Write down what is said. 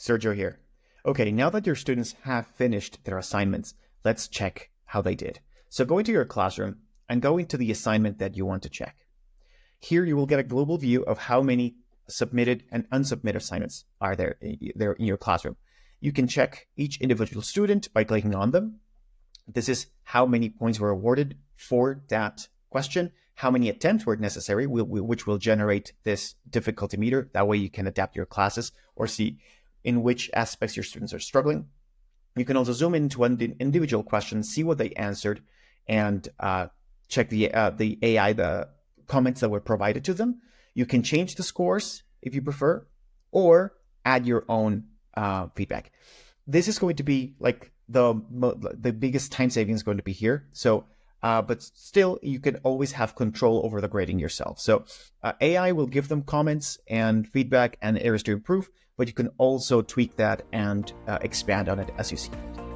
Sergio here. Okay, now that your students have finished their assignments, let's check how they did. So go into your classroom and go into the assignment that you want to check. Here you will get a global view of how many submitted and unsubmitted assignments are there in your classroom. You can check each individual student by clicking on them. This is how many points were awarded for that question, how many attempts were necessary, which will generate this difficulty meter. That way you can adapt your classes or see in which aspects your students are struggling. You can also zoom into an individual question, see what they answered, and check the AI, the comments that were provided to them. You can change the scores if you prefer, or add your own feedback. This is going to be like the biggest time saving is going to be here. So, but still, you can always have control over the grading yourself. So AI will give them comments and feedback and areas to improve, but you can also tweak that and expand on it as you see it.